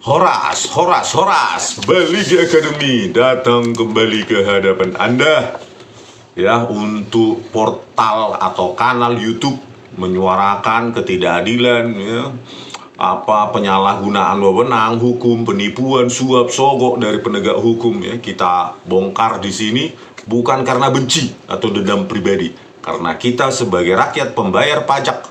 Horas, Horas, Horas, Baligi Academy datang kembali ke hadapan Anda ya untuk portal atau kanal YouTube menyuarakan ketidakadilan ya, penyalahgunaan wewenang hukum, penipuan, suap, sogok dari penegak hukum ya. Kita bongkar di sini bukan karena benci atau dendam pribadi, karena kita sebagai rakyat pembayar pajak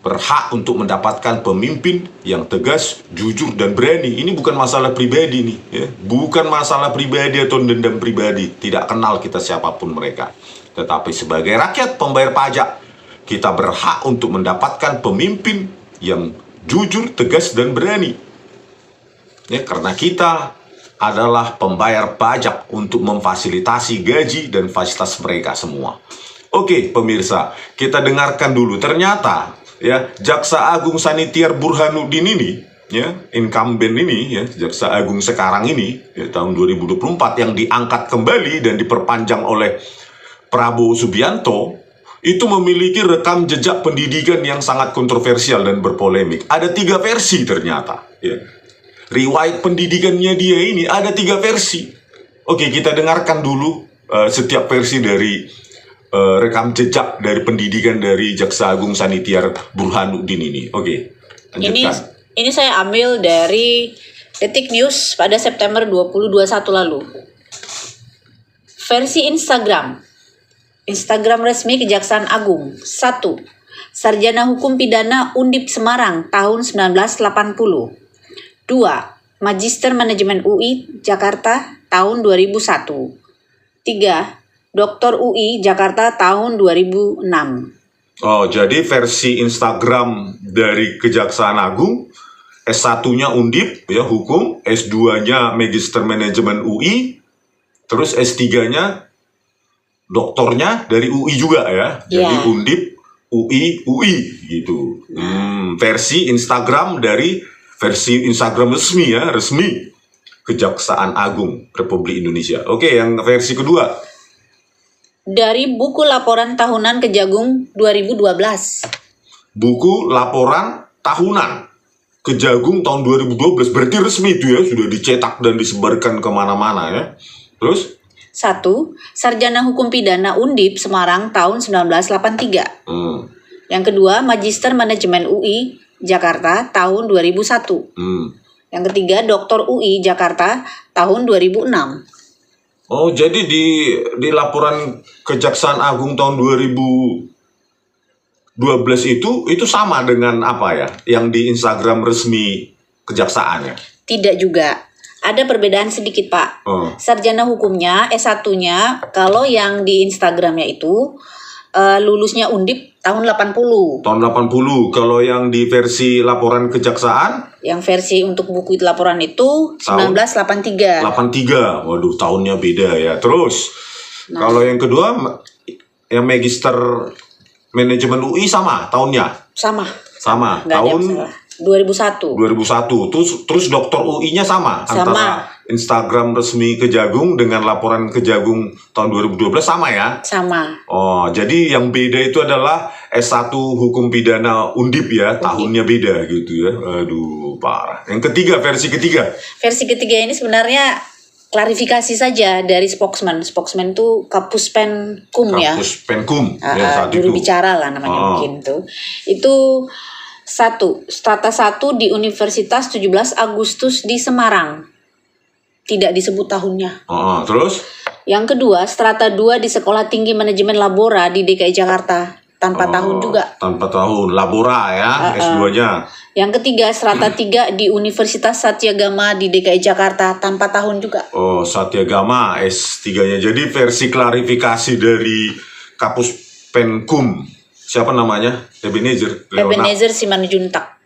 berhak untuk mendapatkan pemimpin yang tegas, jujur, dan berani. Ini bukan masalah pribadi nih, ya. Bukan masalah pribadi atau dendam pribadi. Tidak kenal kita siapapun mereka. Tetapi sebagai rakyat pembayar pajak, kita berhak untuk mendapatkan pemimpin yang jujur, tegas, dan berani. Ya, karena kita adalah pembayar pajak untuk memfasilitasi gaji dan fasilitas mereka semua. Oke, pemirsa, kita dengarkan dulu. Ternyata ya, Jaksa Agung Sanitiar Burhanuddin ini, ya, incumbent ini, ya, Jaksa Agung sekarang ini, ya, tahun 2024 yang diangkat kembali dan diperpanjang oleh Prabowo Subianto, itu memiliki rekam jejak pendidikan yang sangat kontroversial dan berpolemik. Ada 3 versi ternyata, ya. Riwayat pendidikannya dia ini ada 3 versi. Oke, kita dengarkan dulu setiap versi dari rekam jejak dari pendidikan dari Jaksa Agung Sanitiar Burhanuddin ini. Oke, lanjutkan. Ini saya ambil dari Detik News pada September 2021 lalu. Versi Instagram resmi Kejaksaan Agung. 1. Sarjana Hukum Pidana Undip Semarang tahun 1980. 2. Magister Manajemen UI Jakarta tahun 2001. 3. Dr. UI Jakarta tahun 2006. Oh, jadi versi Instagram dari Kejaksaan Agung, S1-nya Undip ya hukum, S2-nya Magister Manajemen UI, terus S3-nya doktornya dari UI juga ya. Jadi Undip UI gitu. Versi Instagram dari versi Instagram resmi ya, resmi Kejaksaan Agung Republik Indonesia. Oke, yang versi kedua. Dari buku laporan tahunan Kejagung 2012. Buku laporan tahunan Kejagung tahun 2012. Berarti resmi itu ya, sudah dicetak dan disebarkan kemana-mana ya. Terus? 1. Sarjana Hukum Pidana Undip Semarang tahun 1983. Yang kedua, Magister Manajemen UI Jakarta tahun 2001. Yang ketiga, Dr. UI Jakarta tahun 2006. Oh, jadi di laporan Kejaksaan Agung tahun 2012 itu sama dengan apa ya? Yang di Instagram resmi Kejaksaannya? Tidak juga. Ada perbedaan sedikit, Pak. Sarjana hukumnya, S1-nya, kalau yang di Instagramnya itu lulusnya Undip tahun 80. Tahun 80. Kalau yang di versi laporan Kejaksaan? Yang versi untuk buku laporan itu 1983. 83. Waduh, tahunnya beda ya. Terus, kalau yang kedua, yang Magister Manajemen UI sama tahunnya? Sama. Nggak tahun 2001. 2001. Terus Doktor UI-nya sama? Antara Instagram resmi Kejagung dengan laporan Kejagung tahun 2012 sama ya? Sama. Oh, jadi yang beda itu adalah S1 Hukum Pidana Undip ya, tahunnya beda gitu ya. Aduh, parah. Yang ketiga, versi ketiga. Versi ketiga ini sebenarnya klarifikasi saja dari spokesman. Spokesman itu Kapuspenkum ya. Kapuspenkum. Juru bicara lah namanya mungkin tuh. Itu 1. Strata 1 di Universitas 17 Agustus di Semarang. Tidak disebut tahunnya. Terus? Yang kedua, strata 2 di Sekolah Tinggi Manajemen Labora di DKI Jakarta. Tanpa tahun juga. Tanpa tahun. Labora ya, S2-nya. Yang ketiga, strata 3 di Universitas Satyagama di DKI Jakarta. Tanpa tahun juga. Oh, Satyagama S3-nya. Jadi versi klarifikasi dari Kapuspenkum. Siapa namanya? Ebenezer Simanjuntak.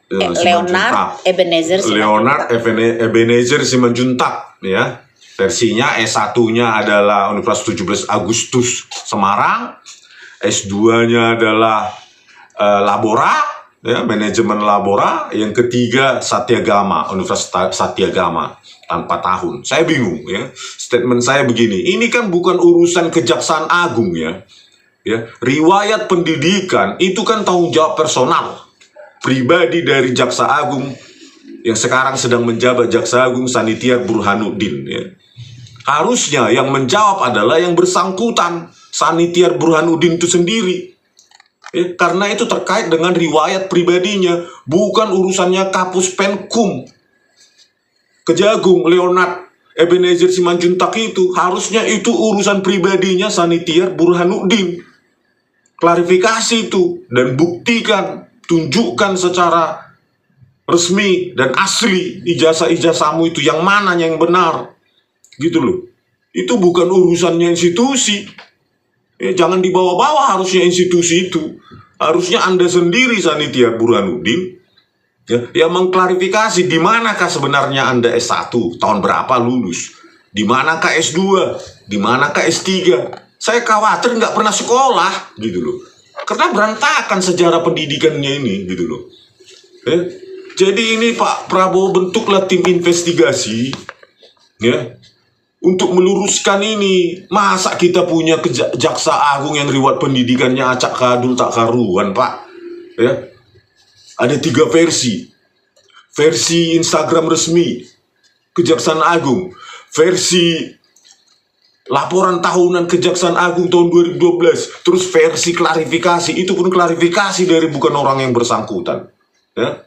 Leonard Ebenezer Simanjuntak ya. Versinya S1-nya adalah Universitas 17 Agustus Semarang, S2-nya adalah Labora ya, manajemen Labora, yang ketiga Satyagama, Universitas Satyagama tanpa tahun. Saya bingung ya. Statement saya begini, ini kan bukan urusan Kejaksaan Agung ya. Ya, riwayat pendidikan itu kan tanggung jawab personal pribadi dari Jaksa Agung yang sekarang sedang menjabat Jaksa Agung Sanitiar Burhanuddin ya. Harusnya yang menjawab adalah yang bersangkutan, Sanitiar Burhanuddin itu sendiri. Ya, karena itu terkait dengan riwayat pribadinya, bukan urusannya Kapus Penkum Kejagung Leonard Ebenezer Simanjuntak itu. Harusnya itu urusan pribadinya Sanitiar Burhanuddin. Klarifikasi itu dan buktikan, tunjukkan secara resmi dan asli ijazah-ijazahmu itu yang mana yang benar. Gitu loh. Itu bukan urusannya institusi. Ya, jangan dibawa-bawa harusnya institusi itu. Harusnya Anda sendiri Sanitiar Burhanuddin yang mengklarifikasi di manakah sebenarnya Anda S1, tahun berapa lulus, di manakah S2, di manakah S3. Saya khawatir nggak pernah sekolah gitu loh. Karena berantakan sejarah pendidikannya ini gitu loh. Jadi ini Pak Prabowo bentuklah tim investigasi ya, untuk meluruskan ini. Masa kita punya Jaksa Agung yang riwayat pendidikannya acak kadul tak karuan, Pak. Ya. Ada 3 versi. Versi Instagram resmi Kejaksaan Agung, versi laporan tahunan Kejaksaan Agung tahun 2012, terus versi klarifikasi. Itu pun klarifikasi dari bukan orang yang bersangkutan. Ya.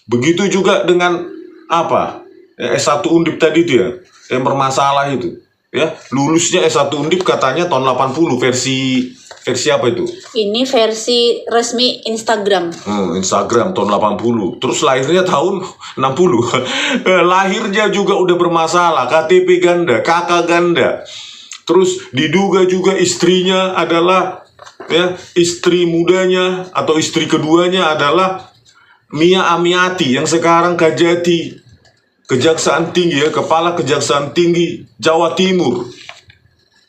Begitu juga dengan apa? S1 Undip tadi itu ya, yang bermasalah itu ya, lulusnya S1 Undip katanya tahun 80, versi apa itu? Ini versi resmi Instagram. Instagram tahun 80. Terus lahirnya tahun 60. Lahirnya juga udah bermasalah, KTP ganda, kakak ganda. Terus diduga juga istrinya adalah ya, istri mudanya atau istri keduanya adalah Mia Amiati yang sekarang Kajati Kejaksaan Tinggi ya, Kepala Kejaksaan Tinggi Jawa Timur.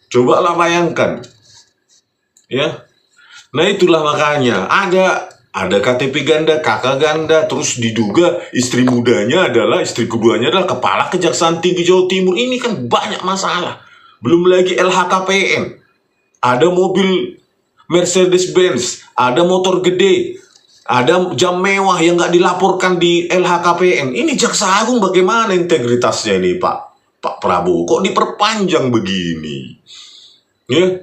Cobalah bayangkan. Ya. Nah itulah makanya ada KTP ganda, kakak ganda, terus diduga istri mudanya adalah, istri keduanya adalah Kepala Kejaksaan Tinggi Jawa Timur. Ini kan banyak masalah. Belum lagi LHKPN. Ada mobil Mercedes-Benz, ada motor gede, ada jam mewah yang nggak dilaporkan di LHKPN. Ini Jaksa Agung bagaimana integritasnya ini Pak Prabowo? Kok diperpanjang begini? Ya,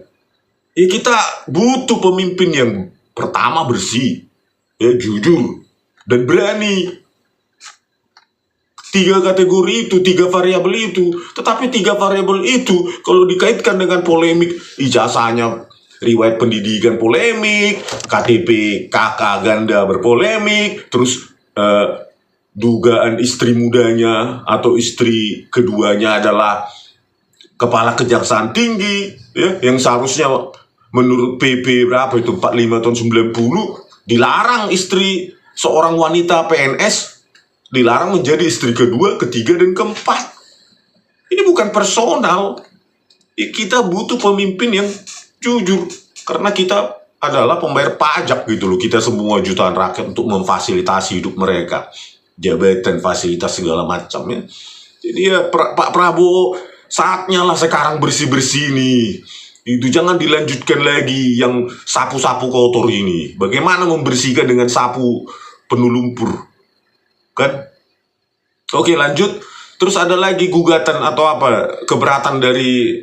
kita butuh pemimpin yang pertama bersih, ya jujur dan berani. 3 kategori itu, 3 variabel itu. Tetapi 3 variabel itu kalau dikaitkan dengan polemik ijazahnya, riwayat pendidikan polemik, KTP kakak ganda berpolemik, terus dugaan istri mudanya atau istri keduanya adalah Kepala Kejaksaan Tinggi ya, yang seharusnya menurut PP berapa itu 45 tahun 90 dilarang istri seorang wanita PNS dilarang menjadi istri kedua, ketiga dan keempat. Ini bukan personal. Kita butuh pemimpin yang jujur, karena kita adalah pembayar pajak gitu loh, kita semua jutaan rakyat, untuk memfasilitasi hidup mereka, jabatan, fasilitas segala macam ya. Jadi ya Pak Prabowo, saatnya lah sekarang bersih-bersih nih. Itu jangan dilanjutkan lagi yang sapu-sapu kotor ini. Bagaimana membersihkan dengan sapu penuh lumpur, kan? Oke lanjut. Terus ada lagi gugatan atau apa, keberatan dari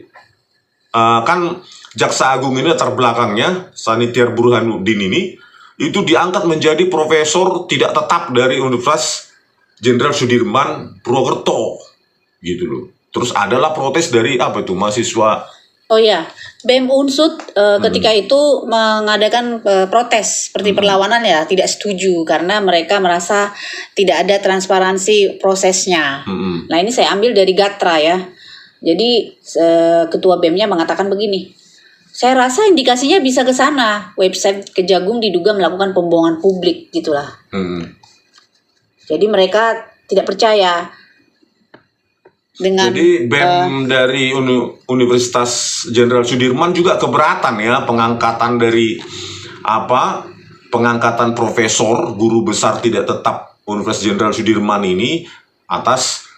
kan Jaksa Agung ini latar belakangnya Sanitiar Burhanuddin ini itu diangkat menjadi profesor tidak tetap dari Universitas Jenderal Sudirman Purwokerto gitu loh. Terus adalah protes dari apa itu mahasiswa. Oh ya, BEM Unsud ketika itu mengadakan protes seperti perlawanan ya, tidak setuju karena mereka merasa tidak ada transparansi prosesnya. Nah ini saya ambil dari Gatra ya. Jadi ketua BEM-nya mengatakan begini, saya rasa indikasinya bisa ke sana. Website Kejagung diduga melakukan pembohongan publik gitulah. Jadi mereka tidak percaya dengan. Jadi BEM dari Universitas Jenderal Sudirman juga keberatan ya pengangkatan dari pengangkatan profesor guru besar tidak tetap Universitas Jenderal Sudirman ini atas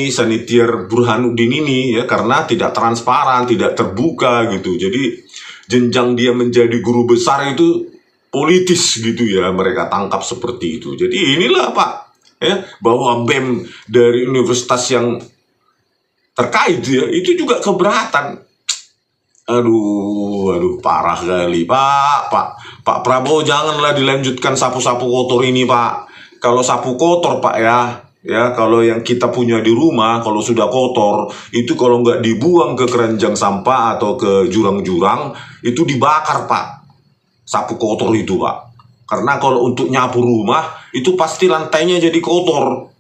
Sanitiar Burhanuddin ini ya, karena tidak transparan, tidak terbuka gitu. Jadi jenjang dia menjadi guru besar itu politis gitu ya, mereka tangkap seperti itu. Jadi inilah Pak ya, bahwa BEM dari universitas yang terkait ya, itu juga keberatan. Aduh, parah kali, Pak Prabowo, janganlah dilanjutkan sapu-sapu kotor ini, Pak. Kalau sapu kotor, Pak, ya, kalau yang kita punya di rumah, kalau sudah kotor, itu kalau nggak dibuang ke keranjang sampah atau ke jurang-jurang, itu dibakar, Pak. Sapu kotor itu, Pak. Karena kalau untuk nyapu rumah, itu pasti lantainya jadi kotor.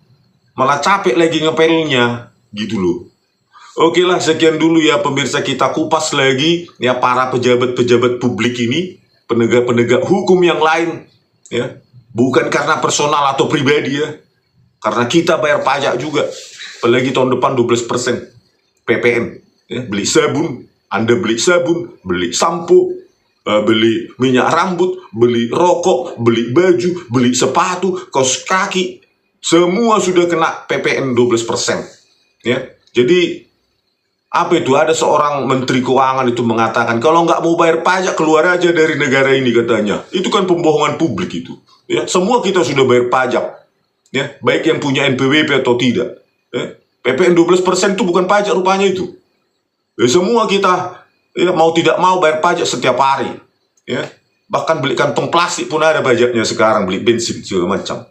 Malah capek lagi ngepelnya, gitu loh. Oke lah, sekian dulu ya pemirsa, kita kupas lagi ya para pejabat-pejabat publik ini, penegak-penegak hukum yang lain, ya. Bukan karena personal atau pribadi ya, karena kita bayar pajak juga. Apalagi tahun depan 12% PPN. Ya. Beli sabun, Anda beli sabun, beli sampo, beli minyak rambut, beli rokok, beli baju, beli sepatu, kaos kaki, semua sudah kena PPN 12%. Ya. Jadi apa itu, ada seorang menteri keuangan itu mengatakan kalau nggak mau bayar pajak keluar aja dari negara ini, katanya. Itu kan pembohongan publik itu. Ya, semua kita sudah bayar pajak. Ya, baik yang punya NPWP atau tidak. Ya, PPN 12% itu bukan pajak rupanya itu. Ya, semua kita ya, mau tidak mau bayar pajak setiap hari. Ya, bahkan beli kantong plastik pun ada pajaknya sekarang, beli bensin segala macam.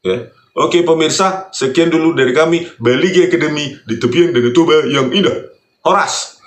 Ya. Oke pemirsa, sekian dulu dari kami, Baligi Academy di tepian Danau Toba yang indah. Horas!